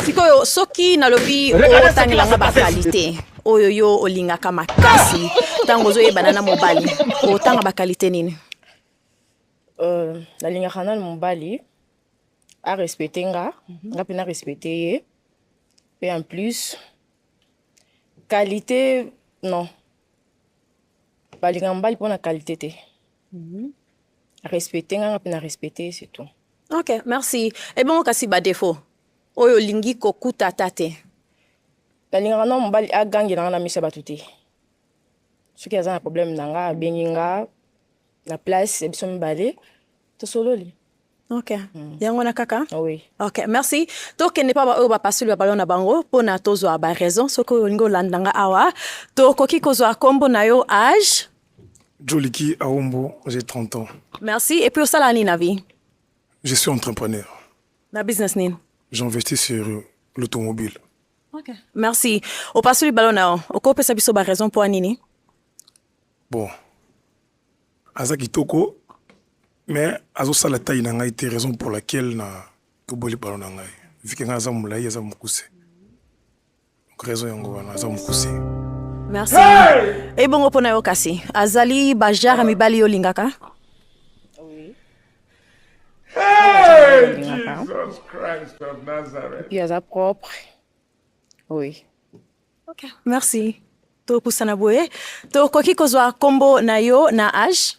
Sikoyo soki nalobi otangilanga ba qualité. Oyo yo olingaka makasi. Tango zo yebana na mobali. Otanga ba qualité nini? Nalingaka na mobali a respecter nga pena respecter ye. Et en plus qualité non. Balinga mobali pour la qualité te. Respecter nga pena respecter c'est tout. OK, merci. Et bon kasi ba défaut. Oyo lingi kokuta tate. Nalinga na mobali a gangi na misa batute. Ce qui a un problème nanga benginga la place et biso mibale to sololi. OK. Yango na kaka? Oui. OK, merci. To kende pa ba oyo ba pasuli ba balona bango pona tozo ba raison soko lingo landanga awa. To koki kozwa kombo na yo âge? Joliki Aombo, j'ai 30 ans. Merci. Et puis au salani na vie? Je suis entrepreneur. Na business nin? J'investis sur l'automobile. OK. Merci. Au pasuli balona o ko pesa biso ba raison pour nini? Bon. Aza kitoko mais azo sala taille na ngai te raison pour laquelle na toboli balona ngai. Vu que nga za mulai aza mukuse. Donc raison yango wana aza mukuse. Merci. Et bon opona yo kasi. Azali bajara mibali yo lingaka? Oui. Hey, Jesus Christ of Nazareth. Puis aza propre. Oui. OK. Merci. To kusana boye. To koki kozwa kombo na yo na âge?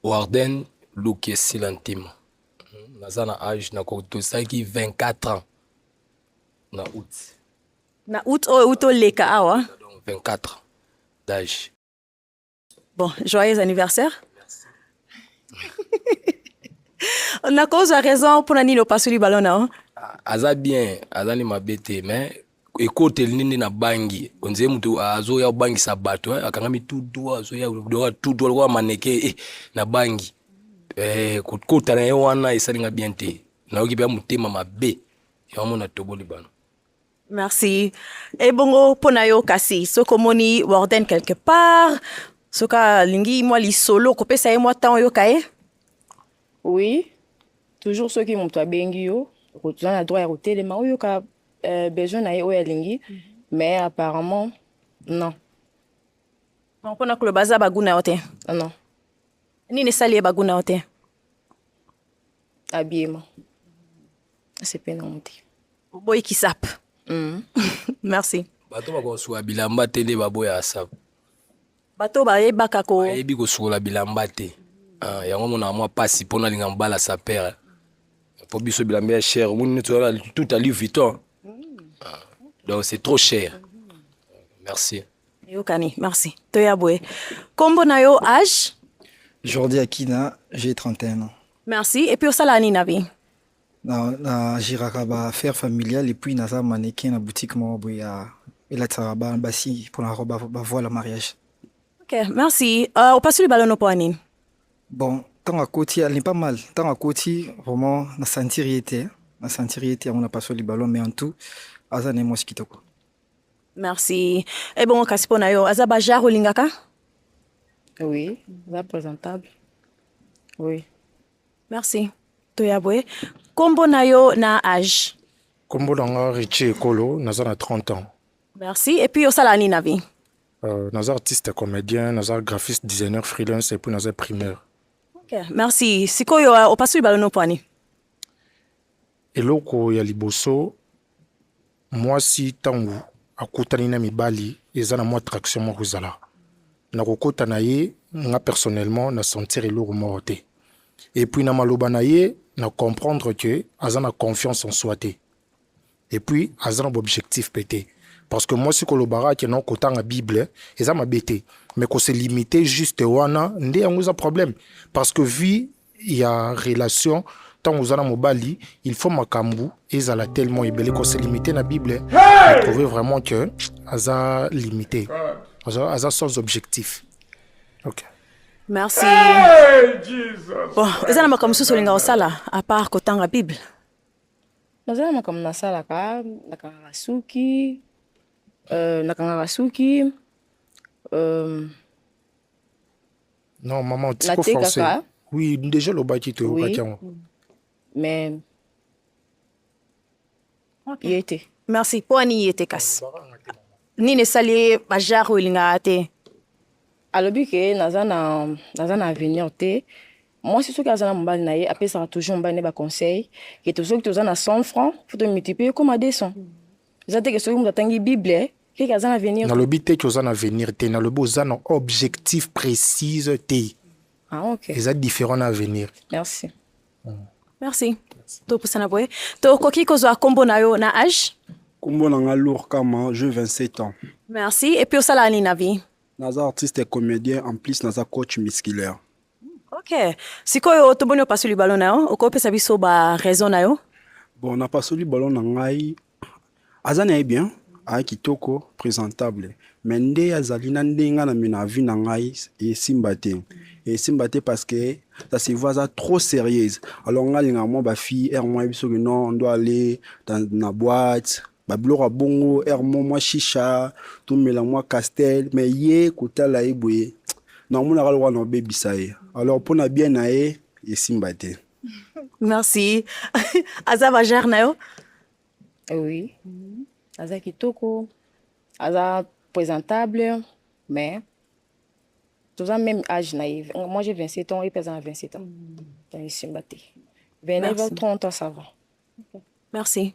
Warden Luke Silantima. Naza na âge na kotosaki 24 ans. Na août. Na août o uto leka awa. Donc 24 d'âge. Bon, joyeux anniversaire. On a cause raison pour nani lo pasuli balona. Aza bien, aza ni mabete mais ekote nini na bangi. Onze mutu azo ya bangi sa bato akangami tudu azo ya tudu kwa maneke na bangi. Kota na yo wana esalinga bien te. Na oki bia mutema mabe. Ya mona toboli bano. Merci. Et bongo pona yo kasi soko moni warden quelque part. Soka lingi moi li solo ko pesa e moi temps yo kae. Oui. Toujours ceux qui m'ont bengi yo, on a droit à roter les mains yo ka besoin na yo ya lingi, mais apparemment non. Bon pona ko le baza baguna ote. Non. Nini sali baguna ote. Habillement. C'est pas non. Boy qui sap. Merci. Bato bako suwa bilamba te nde baboya asap. Bato ba yebaka ko. Ebi ko sukola bilamba te. Yango mona mwa pasi pona linga mbala sa père. Pour biso bilamba ya cher, moni tout à Louis Vuitton. Donc c'est trop cher. Merci. Yokani, merci. Toya boy. Kombo na yo âge? Jordi Akina, j'ai 31 ans. Merci. Et puis au salani na vie? Na jiraka ba affaire familiale et puis naza mannequin na boutique mo boya ela tsaba basi pour la robe ba voile mariage. OK, merci. Au passe le ballon au point. Bon, tant à côté, elle n'est pas mal. Tant à côté, vraiment na sentir été, on a passé le ballon mais en tout azane mosquito. Merci. Et bon kasi pona yo azaba jaro lingaka? Oui, là présentable. Oui. Merci. Toya boy. Kombo na yo na âge? Kombo nanga Richie Ekolo, naza na 30 ans. Merci. Et puis au salani na vie? Naza artiste comédien, naza graphiste, designer freelance et puis naza primeur. OK, merci. Sikoyo au passe le ballon au point. Eloko ya liboso moi si tangu akutani na mibali eza na mo attraction mo kozala. Na kokota na ye nga personnellement na sentir eloko mo te. Et puis na maloba na ye na comprendre que aza na confiance en soi te. Et puis aza na objectif pété. Parce que moi si kolobara ke na kota na Bible eza mabete mais ko se limiter juste wana ndé yango za problème parce que vie il y a relation tant aux ana mobali il faut makambu ezala tellement ebele ko se limiter na Bible hey! Trouver vraiment que aza limité aza sans objectif. OK. Merci. Hey, Jesus. Bon, ezana makamsu solinga osala à part kotanga Bible. Nazala makam nasala ka nakanga suki nakanga suki non maman tu peux forcer. Oui, déjà le bâti te oui. Mais ye te. Merci. Po ani ye te kasi. Nini esali ye bajar olingaka te. alobi ke naza na avenir te mwasi soki aza na mobali na ye apesaka toujours mobali ne baconseil ke soki toza na 100 francs fo tomultiplie koma 200 eza te ke soki moto atangi bible keke aza na avenir nalobi te ke oza na avenir te nalobi oza na objectif précise te ok eza différent na avenir. merci Merci. Topusana boye. Tokoki kozwa kombo na yo na âge? Kombo na nga Lour Kama, j'ai 27 ans. Merci. Et puis osala ani na vie? Naza artiste et comédien, en plus naza coach musculaire. Ok. Sikoyo toboni opasuli balo na yo, okopesa biso ba raison na yo? Bon, na pasoli ballon na ngai. Aza na ye bien, a kitoko, présentable. Mais nde azali na ndenga na mina vie na ngai et simbate. Et simbate parce que ça se voit ça trop sérieuse. Alors nga linga moi ba fille, moi biso que non, on doit aller dans la boîte. Babilora bongo, moi chicha, tout mélange moi castel, mais yé kota la eboué. Non, mon aral wana baby saye. Alors pour na bien nae, et simbate. Merci. Aza bajar na yo? oui aza kitoko aza présentable mais toza même âge na ye moi j'ai 27 ans et pesa na 27 ans donc esimba te 29 30 ans ça va Merci.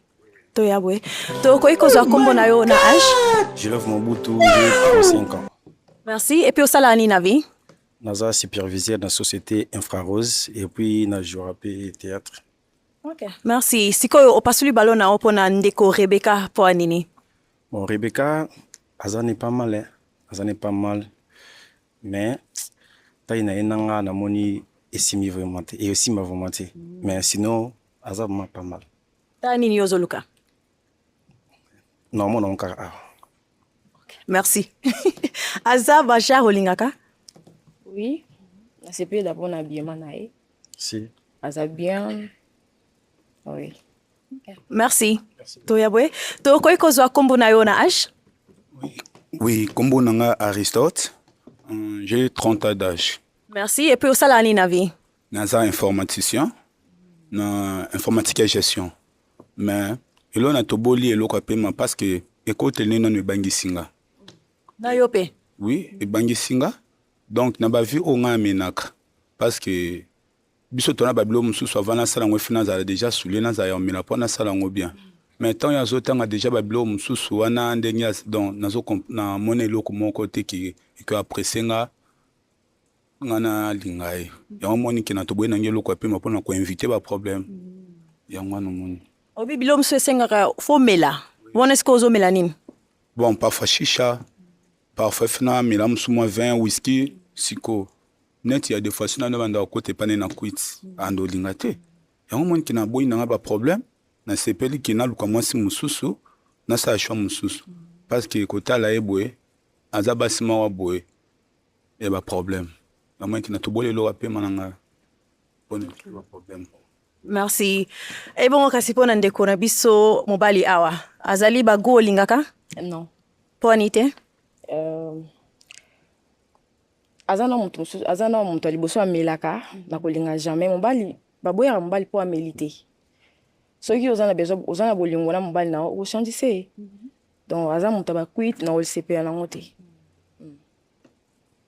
Toyabwe. Tokoki kozwa kombo na yo na âge? Je lève mon boutou, j'ai 35 ans. Merci. Et puis osala ani na vie? Naza superviseur dans la société Infrarose et puis na joué et théâtre. Ok. Merci. Sikoyo opasuli balo na yo pona ndeko Rebecca po anini? Bon, Rebecca, Aza n'est pas mal, hein. Aza n'est pas mal. Mais, taille na enanga na moni esimi vraiment et aussi ma volonté. Mais sinon, Aza vraiment pas mal. Ta nini yo zoluka? Non, mon nom car. Merci. Aza bajar olingaka? oui c'est plus d'abord un habillement na ye Si. aza bien oui Merci. Toyabwe. Tokoki kozwa kombo na yo na âge? Oui, kombo nanga Aristote. J'ai 30 ans d'âge. Merci. Et puis osala ani na vie? Naza informaticien. Na informatique et gestion. Mais elo na toboli elo kwa pema parce que écoute le non bangi singa. Na yo pe? Oui, e bangi singa. Donc na ba vie o nga menaka parce que biso tona babilo mususu avana sala ngo finance déjà soulé na za ya mena pona sala ngo bien. Mais tant ya zotanga déjà babilo mususu wana ndenge donc nazo na mone loko moko te ki apprécier nga ngana lingai. Ya moni ki na toboye na ngelo kwa pema pona ko inviter ba problème. Ya ngwana moni. Obi bilo mso esengaka fo mela. Wona esko ozo mela nini? Bon, parfois chicha, parfois fina mela msuma vin, whisky, siko. Net il y a des fois sina na banda côté pané na quit ando lingate. Ya moni ki na boyi na ba problème, na sepeli ki na luka mwasi mususu, na sa shwa mususu. Parce que kota la ebwe, azaba sima wa boye. E ba problème. Ya moni ki na tobole lo ape mananga. Bonne problème. Merci. Et bon kasi pona ndeko na biso mobali awa. Azali bago olingaka? non Po anite? aza na moto liboso amelaka na kolinga jamais mobali baboyaka mobali po ameli te soki oza na besoin oza na bolingo na mobali na ochandise donc aza moto bakwit na olisepela nango te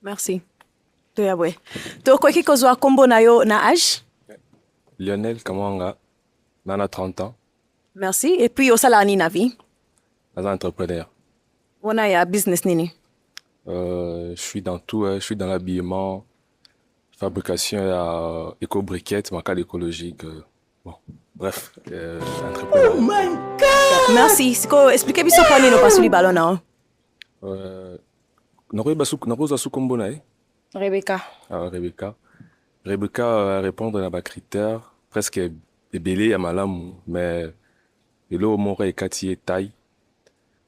Merci. Toyabwe. Tokoki kozwa kombo na yo na âge? Lionel Kamwanga, nana 30 ans. Merci. Et puis osala ani na vie? Naza entrepreneur. Wona ya business nini? Je suis dans tout, je suis dans l'habillement, fabrication et éco-briquettes, macal écologique. Bon, bref, entrepreneur. Oh my God! Merci. Siko expliquez biso po nini opasuli balo na yo? Nakoza su kombo na ye? Rebecca. Ah, Rebecca. Rebecca répondre à ma critère presque ébélé à malamu, mais il au mora ekati taille.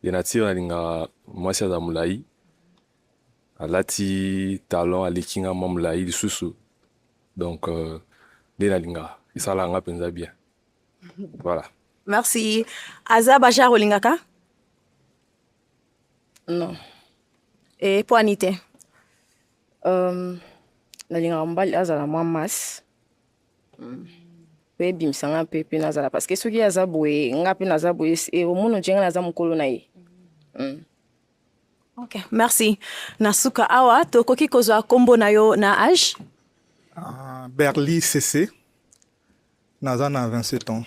Il nature linga mwasi aza mulai. Alati talon alikinga mamulai lisusu. Donc dena linga isala nga penza bien. Voilà. Merci. Aza bajar olingaka? non Et po anite? nalingaka mobali azala mwa masse pe bimisanga pe pe nazala parce que soki aza boye nga pe naza boye omona njenga naza mokolo na ye. Ok, merci. Nasuka awa tokoki kozwa kombo na yo na âge? Berly CC. Naza na 27 ans.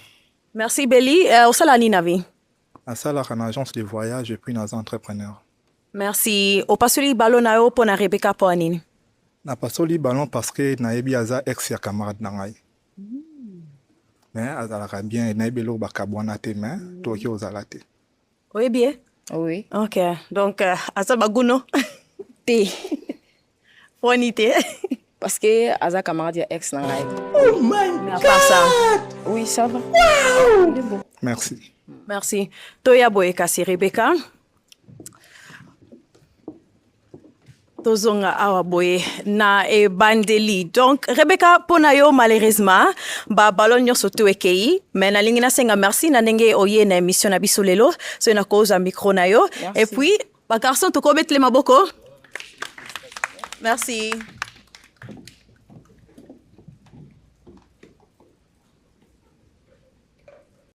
Merci Beli. Osala nini na vie? Nasalaka na agence de voyage et puis naza entrepreneur. Merci. Opasoli balo na yo pona Rebecca po nini? Napasoli ballon parce que nayebi aza ex ya camarade na ngai. Mais azalaka bien nayebi eloko bakabwana te mais toki ozala te. Oyebi e? Oui. Ok, donc aza baguno te. Poni te. Parce que aza camarade ya ex na ngai. Oh my God! À part ça. Oui, ça va. Wow! Il est beau. Merci. Merci. Toya boye kasi Rebecca. Tozonga awa boye na e bandeli. Donc Rebecca pona yo malheureusement ba ballon nyonso to ekei mais na lingi na senga merci na ndenge oye na émission na biso lelo so na cause micro na yo. Et puis ba garçon to ko mettre les maboko. Merci.